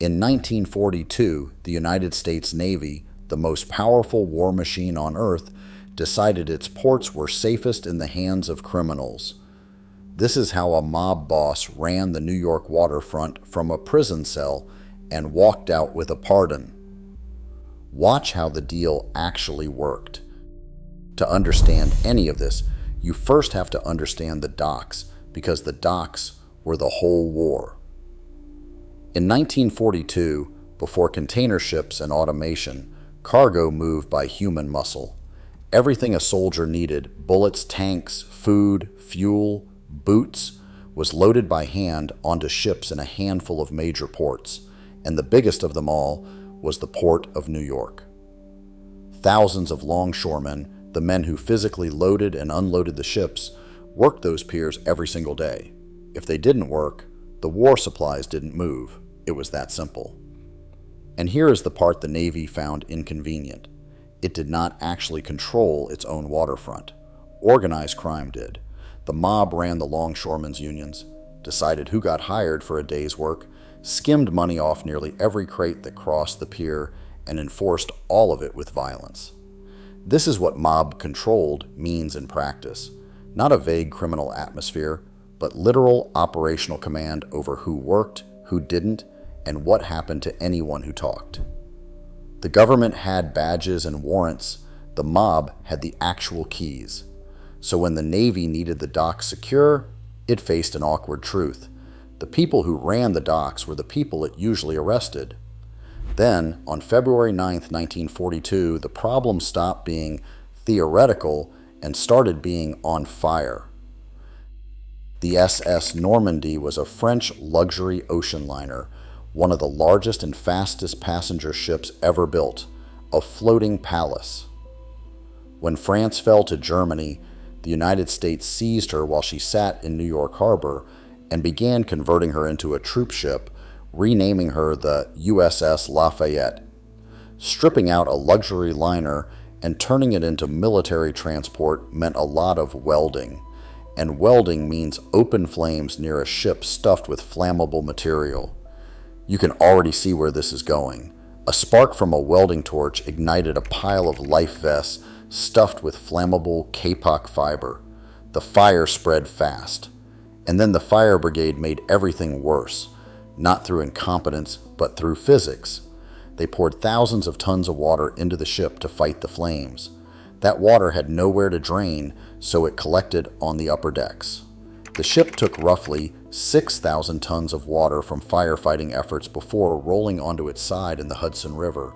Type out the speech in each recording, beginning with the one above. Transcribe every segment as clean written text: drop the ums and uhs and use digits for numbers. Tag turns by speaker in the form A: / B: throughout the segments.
A: In 1942, the United States Navy, the most powerful war machine on Earth, decided its ports were safest in the hands of criminals. This is how a mob boss ran the New York waterfront from a prison cell and walked out with a pardon. Watch how the deal actually worked. To understand any of this, you first have to understand the docks, because the docks were the whole war. In 1942, before container ships and automation, cargo moved by human muscle. Everything a soldier needed, bullets, tanks, food, fuel, boots, was loaded by hand onto ships in a handful of major ports, and the biggest of them all was the port of New York. Thousands of longshoremen, the men who physically loaded and unloaded the ships, worked those piers every single day. If they didn't work, the war supplies didn't move. It was that simple. And here is the part the Navy found inconvenient. It did not actually control its own waterfront. Organized crime did. The mob ran the longshoremen's unions, decided who got hired for a day's work, skimmed money off nearly every crate that crossed the pier, and enforced all of it with violence. This is what mob-controlled means in practice. Not a vague criminal atmosphere, but literal operational command over who worked, who didn't, and what happened to anyone who talked. The government had badges and warrants. The mob had the actual keys. So when the Navy needed the docks secure, it faced an awkward truth. The people who ran the docks were the people it usually arrested. Then, on February 9, 1942, the problem stopped being theoretical and started being on fire. The SS Normandie was a French luxury ocean liner, one of the largest and fastest passenger ships ever built, a floating palace. When France fell to Germany, the United States seized her while she sat in New York Harbor and began converting her into a troopship, renaming her the USS Lafayette. Stripping out a luxury liner and turning it into military transport meant a lot of welding. And welding means open flames near a ship stuffed with flammable material. You can already see where this is going. A spark from a welding torch ignited a pile of life vests stuffed with flammable kapok fiber. The fire spread fast. And then the fire brigade made everything worse, not through incompetence, but through physics. They poured thousands of tons of water into the ship to fight the flames. That water had nowhere to drain, so it collected on the upper decks. The ship took roughly 6,000 tons of water from firefighting efforts before rolling onto its side in the Hudson River.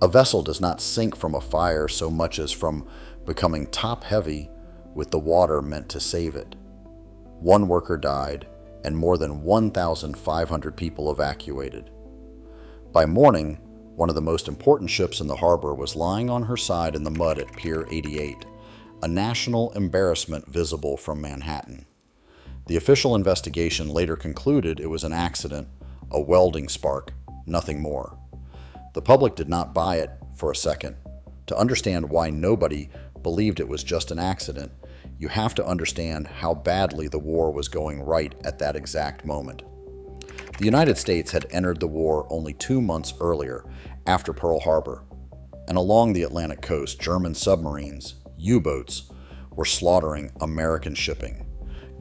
A: A vessel does not sink from a fire so much as from becoming top-heavy with the water meant to save it. One worker died, and more than 1,500 people evacuated. By morning, one of the most important ships in the harbor was lying on her side in the mud at Pier 88, a national embarrassment visible from Manhattan. The official investigation later concluded it was an accident, a welding spark, nothing more. The public did not buy it for a second. To understand why nobody believed it was just an accident, you have to understand how badly the war was going right at that exact moment. The United States had entered the war only 2 months earlier, after Pearl Harbor, and along the Atlantic coast, German submarines, U-boats, were slaughtering American shipping.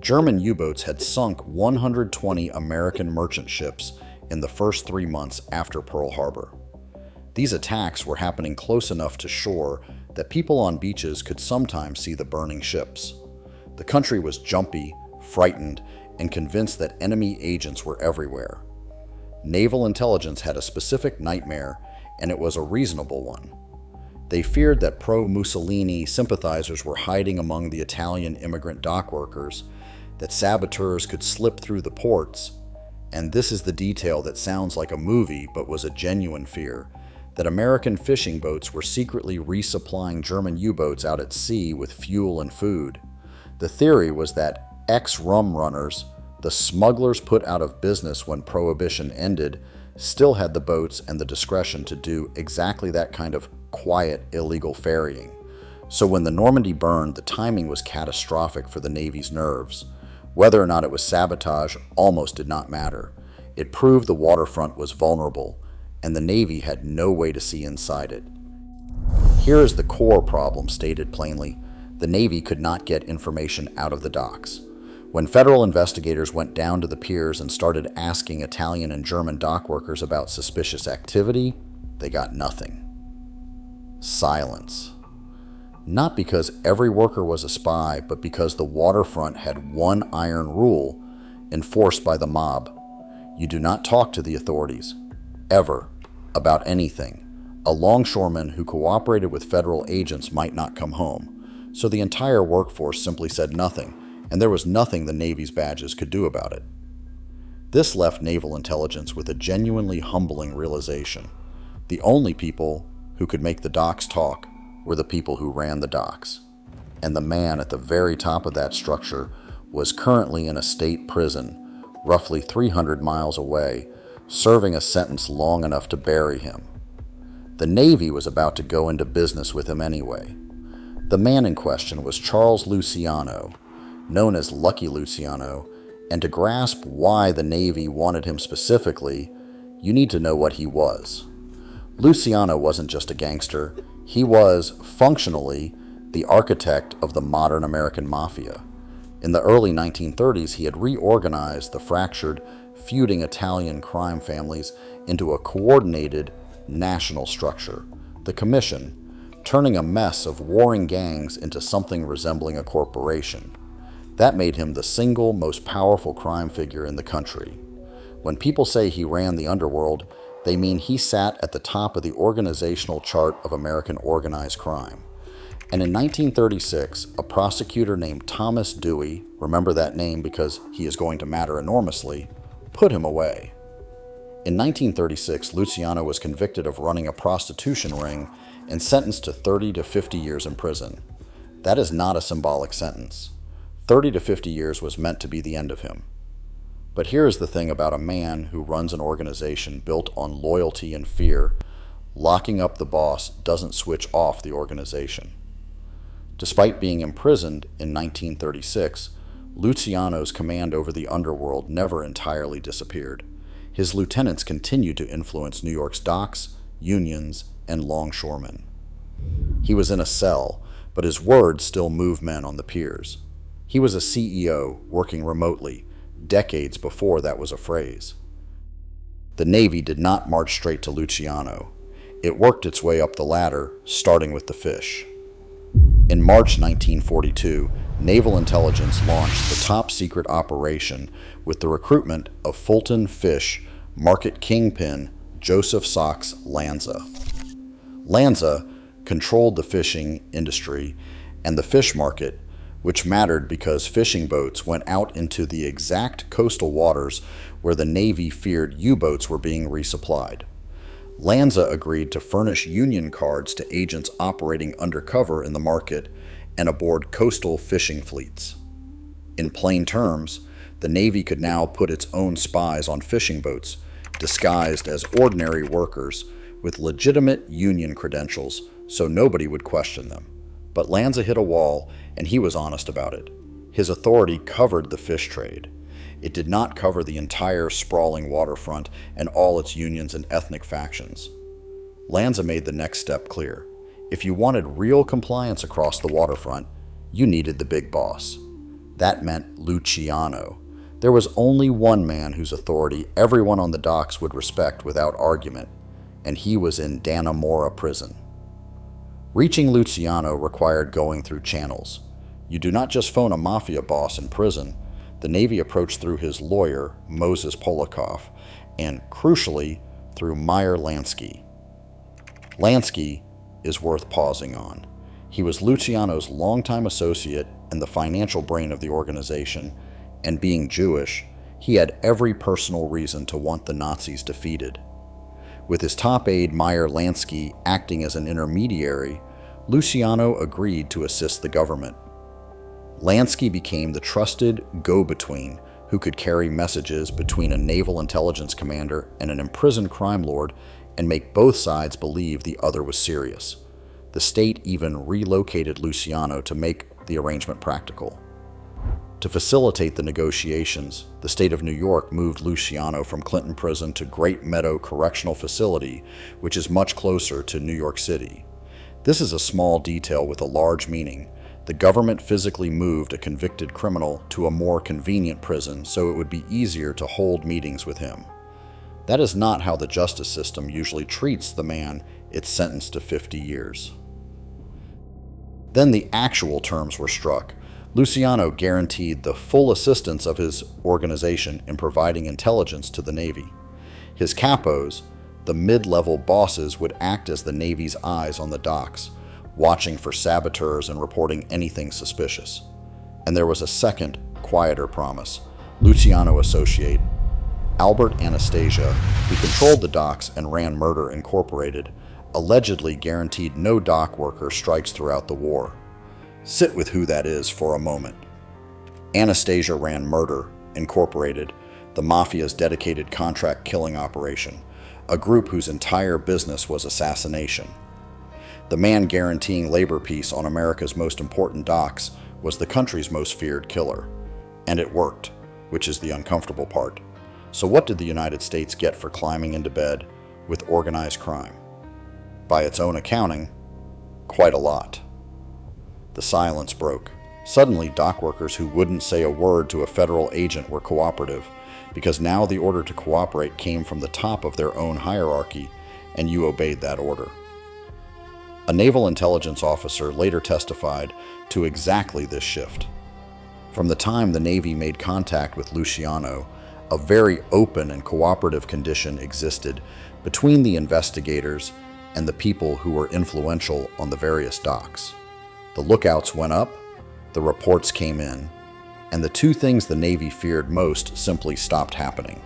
A: German U-boats had sunk 120 American merchant ships in the first 3 months after Pearl Harbor. These attacks were happening close enough to shore that people on beaches could sometimes see the burning ships. The country was jumpy, frightened, and convinced that enemy agents were everywhere. Naval Intelligence had a specific nightmare, and it was a reasonable one. They feared that pro-Mussolini sympathizers were hiding among the Italian immigrant dockworkers, that saboteurs could slip through the ports, and this is the detail that sounds like a movie but was a genuine fear, that American fishing boats were secretly resupplying German U-boats out at sea with fuel and food. The theory was that ex-rum runners, the smugglers put out of business when Prohibition ended, still had the boats and the discretion to do exactly that kind of quiet, illegal ferrying. So when the Normandy burned, the timing was catastrophic for the Navy's nerves. Whether or not it was sabotage almost did not matter. It proved the waterfront was vulnerable, and the Navy had no way to see inside it. Here is the core problem stated plainly. The Navy could not get information out of the docks. When federal investigators went down to the piers and started asking Italian and German dockworkers about suspicious activity, they got nothing. Silence. Not because every worker was a spy, but because the waterfront had one iron rule enforced by the mob. You do not talk to the authorities, ever, about anything. A longshoreman who cooperated with federal agents might not come home, so the entire workforce simply said nothing, and there was nothing the Navy's badges could do about it. This left Naval Intelligence with a genuinely humbling realization. The only people who could make the docks talk were the people who ran the docks. And the man at the very top of that structure was currently in a state prison, roughly 300 miles away, serving a sentence long enough to bury him. The Navy was about to go into business with him anyway. The man in question was Charles Luciano, known as Lucky Luciano, and to grasp why the Navy wanted him specifically, you need to know what he was. Luciano wasn't just a gangster, he was, functionally, the architect of the modern American Mafia. In the early 1930s, he had reorganized the fractured, feuding Italian crime families into a coordinated national structure, the Commission, turning a mess of warring gangs into something resembling a corporation. That made him the single most powerful crime figure in the country. When people say he ran the underworld, they mean he sat at the top of the organizational chart of American organized crime. And in 1936, a prosecutor named Thomas Dewey, remember that name because he is going to matter enormously, put him away. In 1936, Luciano was convicted of running a prostitution ring and sentenced to 30 to 50 years in prison. That is not a symbolic sentence. 30 to 50 years was meant to be the end of him. But here is the thing about a man who runs an organization built on loyalty and fear. Locking up the boss doesn't switch off the organization. Despite being imprisoned in 1936, Luciano's command over the underworld never entirely disappeared. His lieutenants continued to influence New York's docks, unions, and longshoremen. He was in a cell, but his words still moved men on the piers. He was a CEO working remotely, decades before that was a phrase. The Navy did not march straight to Luciano. It worked its way up the ladder, starting with the fish. In March 1942, Naval Intelligence launched the top-secret operation with the recruitment of Fulton Fish market kingpin Joseph Sox Lanza. Lanza controlled the fishing industry and the fish market, which mattered because fishing boats went out into the exact coastal waters where the Navy feared U-boats were being resupplied. Lanza agreed to furnish Union cards to agents operating undercover in the market and aboard coastal fishing fleets. In plain terms, the Navy could now put its own spies on fishing boats, disguised as ordinary workers with legitimate Union credentials so nobody would question them. But Lanza hit a wall, and he was honest about it. His authority covered the fish trade. It did not cover the entire sprawling waterfront and all its unions and ethnic factions. Lanza made the next step clear. If you wanted real compliance across the waterfront, you needed the big boss. That meant Luciano. There was only one man whose authority everyone on the docks would respect without argument, and he was in Dannemora prison. Reaching Luciano required going through channels. You do not just phone a mafia boss in prison. The Navy approached through his lawyer, Moses Polikoff, and, crucially, through Meyer Lansky. Lansky is worth pausing on. He was Luciano's longtime associate and the financial brain of the organization, and being Jewish, he had every personal reason to want the Nazis defeated. With his top aide Meyer Lansky acting as an intermediary, Luciano agreed to assist the government. Lansky became the trusted go-between who could carry messages between a naval intelligence commander and an imprisoned crime lord and make both sides believe the other was serious. The state even relocated Luciano to make the arrangement practical. To facilitate the negotiations, the state of New York moved Luciano from Clinton Prison to Great Meadow Correctional Facility, which is much closer to New York City. This is a small detail with a large meaning. The government physically moved a convicted criminal to a more convenient prison so it would be easier to hold meetings with him. That is not how the justice system usually treats the man it's sentenced to 50 years. Then the actual terms were struck. Luciano guaranteed the full assistance of his organization in providing intelligence to the Navy. His capos, the mid-level bosses, would act as the Navy's eyes on the docks, watching for saboteurs and reporting anything suspicious. And there was a second, quieter promise. Luciano associate Albert Anastasia, who controlled the docks and ran Murder Incorporated, allegedly guaranteed no dock worker strikes throughout the war. Sit with who that is for a moment. Anastasia ran Murder Incorporated, the Mafia's dedicated contract killing operation, a group whose entire business was assassination. The man guaranteeing labor peace on America's most important docks was the country's most feared killer. And it worked, which is the uncomfortable part. So what did the United States get for climbing into bed with organized crime? By its own accounting, quite a lot. The silence broke. Suddenly, dock workers who wouldn't say a word to a federal agent were cooperative, because now the order to cooperate came from the top of their own hierarchy, and you obeyed that order. A Naval Intelligence officer later testified to exactly this shift. From the time the Navy made contact with Luciano, a very open and cooperative condition existed between the investigators and the people who were influential on the various docks. The lookouts went up, the reports came in, and the two things the Navy feared most simply stopped happening.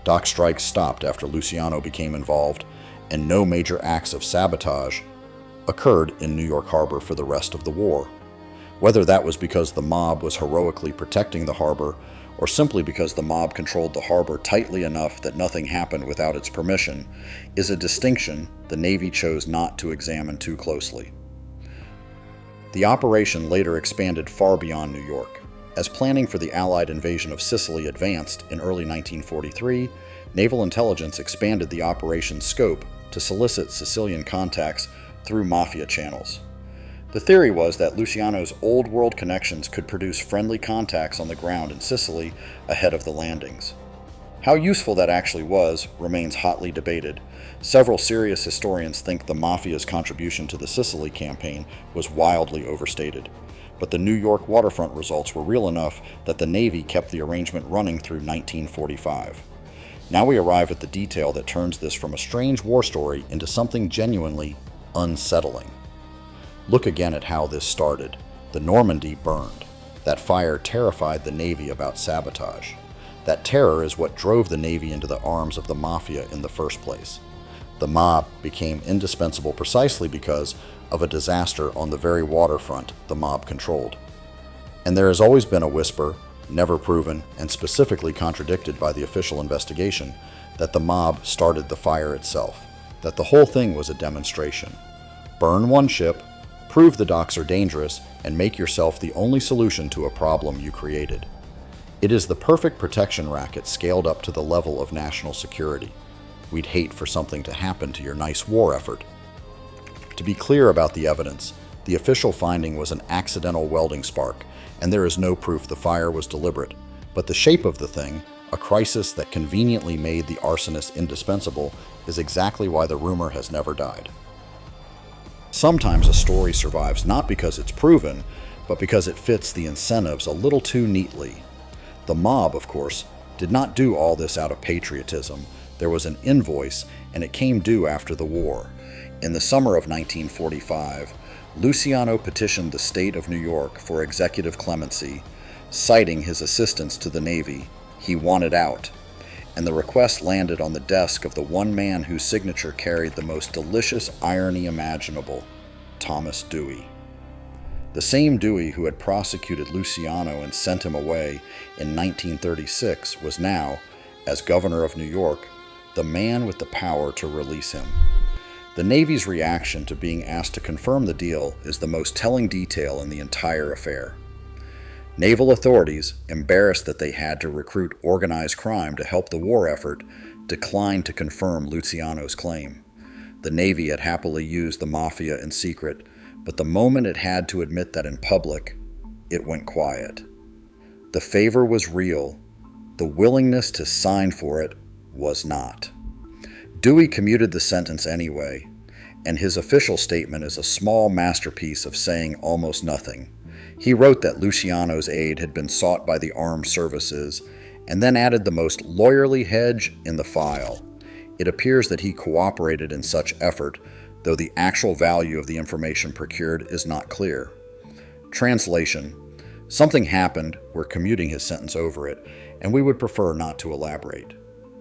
A: Dock strikes stopped after Luciano became involved, and no major acts of sabotage occurred in New York Harbor for the rest of the war. Whether that was because the mob was heroically protecting the harbor, or simply because the mob controlled the harbor tightly enough that nothing happened without its permission, is a distinction the Navy chose not to examine too closely. The operation later expanded far beyond New York. As planning for the Allied invasion of Sicily advanced in early 1943, Naval Intelligence expanded the operation's scope to solicit Sicilian contacts through Mafia channels. The theory was that Luciano's old world connections could produce friendly contacts on the ground in Sicily ahead of the landings. How useful that actually was remains hotly debated. Several serious historians think the Mafia's contribution to the Sicily campaign was wildly overstated, but the New York waterfront results were real enough that the Navy kept the arrangement running through 1945. Now we arrive at the detail that turns this from a strange war story into something genuinely unsettling. Look again at how this started. The Normandie burned. That fire terrified the Navy about sabotage. That terror is what drove the Navy into the arms of the Mafia in the first place. The mob became indispensable precisely because of a disaster on the very waterfront the mob controlled. And there has always been a whisper, never proven and specifically contradicted by the official investigation, that the mob started the fire itself, that the whole thing was a demonstration. Burn one ship, prove the docks are dangerous, and make yourself the only solution to a problem you created. It is the perfect protection racket scaled up to the level of national security. We'd hate for something to happen to your nice war effort. To be clear about the evidence, the official finding was an accidental welding spark, and there is no proof the fire was deliberate. But the shape of the thing, a crisis that conveniently made the arsonist indispensable, is exactly why the rumor has never died. Sometimes a story survives not because it's proven, but because it fits the incentives a little too neatly. The mob, of course, did not do all this out of patriotism. There was an invoice, and it came due after the war. In the summer of 1945, Luciano petitioned the state of New York for executive clemency, citing his assistance to the Navy. He wanted out, and the request landed on the desk of the one man whose signature carried the most delicious irony imaginable, Thomas Dewey. The same Dewey who had prosecuted Luciano and sent him away in 1936 was now, as governor of New York, the man with the power to release him. The Navy's reaction to being asked to confirm the deal is the most telling detail in the entire affair. Naval authorities, embarrassed that they had to recruit organized crime to help the war effort, declined to confirm Luciano's claim. The Navy had happily used the Mafia in secret, but the moment it had to admit that in public, it went quiet. The favor was real. The willingness to sign for it was not. Dewey commuted the sentence anyway, and his official statement is a small masterpiece of saying almost nothing. He wrote that Luciano's aid had been sought by the armed services, and then added the most lawyerly hedge in the file. It appears that he cooperated in such effort, though the actual value of the information procured is not clear. Translation: something happened, we're commuting his sentence over it, and we would prefer not to elaborate.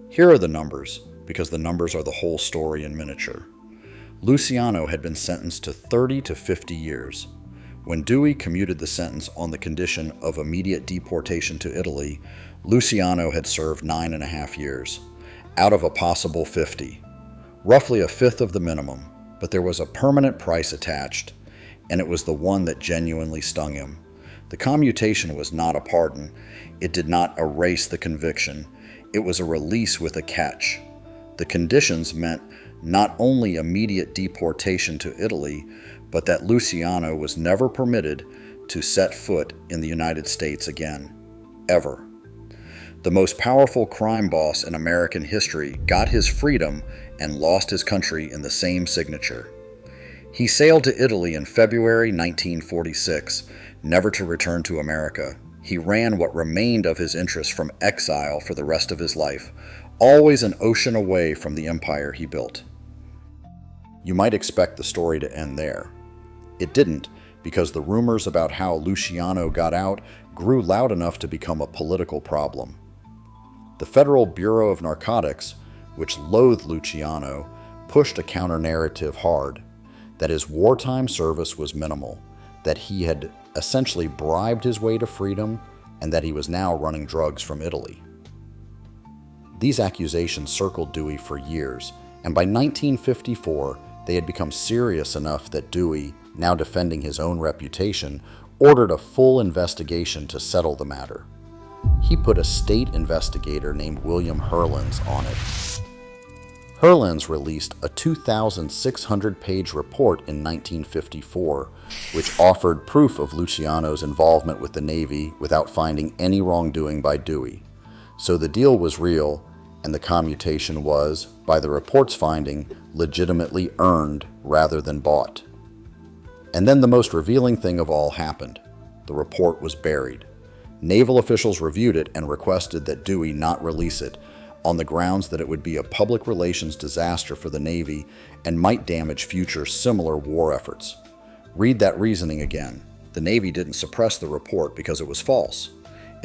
A: Here are the numbers, because the numbers are the whole story in miniature. Luciano had been sentenced to 30 to 50 years. When Dewey commuted the sentence on the condition of immediate deportation to Italy, Luciano had served 9.5 years, out of a possible 50, roughly a fifth of the minimum, but there was a permanent price attached, and it was the one that genuinely stung him. The commutation was not a pardon. It did not erase the conviction. It was a release with a catch. The conditions meant not only immediate deportation to Italy, but that Luciano was never permitted to set foot in the United States again, ever. The most powerful crime boss in American history got his freedom and lost his country in the same signature. He sailed to Italy in February 1946, never to return to America. He ran what remained of his interests from exile for the rest of his life, always an ocean away from the empire he built. You might expect the story to end there. It didn't, because the rumors about how Luciano got out grew loud enough to become a political problem. The Federal Bureau of Narcotics, which loathed Luciano, pushed a counter-narrative hard, that his wartime service was minimal, that he had essentially bribed his way to freedom, and that he was now running drugs from Italy. These accusations circled Dewey for years, and by 1954, they had become serious enough that Dewey, now defending his own reputation, ordered a full investigation to settle the matter. He put a state investigator named William Herlens on it. Herlens released a 2,600-page report in 1954, which offered proof of Luciano's involvement with the Navy without finding any wrongdoing by Dewey. So the deal was real, and the commutation was, by the report's finding, legitimately earned rather than bought. And then the most revealing thing of all happened. The report was buried. Naval officials reviewed it and requested that Dewey not release it, on the grounds that it would be a public relations disaster for the Navy and might damage future similar war efforts. Read that reasoning again. The Navy didn't suppress the report because it was false.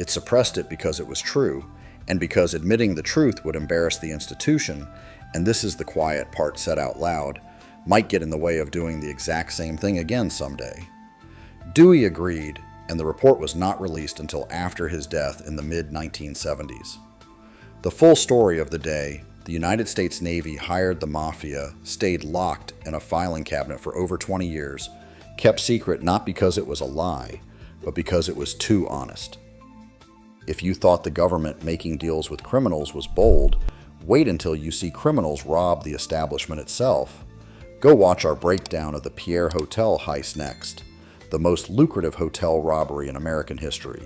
A: It suppressed it because it was true, and because admitting the truth would embarrass the institution, and this is the quiet part said out loud, might get in the way of doing the exact same thing again someday. Dewey agreed, and the report was not released until after his death in the mid-1970s. The full story of the day: the United States Navy hired the Mafia, stayed locked in a filing cabinet for over 20 years, kept secret not because it was a lie, but because it was too honest. If you thought the government making deals with criminals was bold, wait until you see criminals rob the establishment itself. Go watch our breakdown of the Pier Hotel heist next, the most lucrative hotel robbery in American history.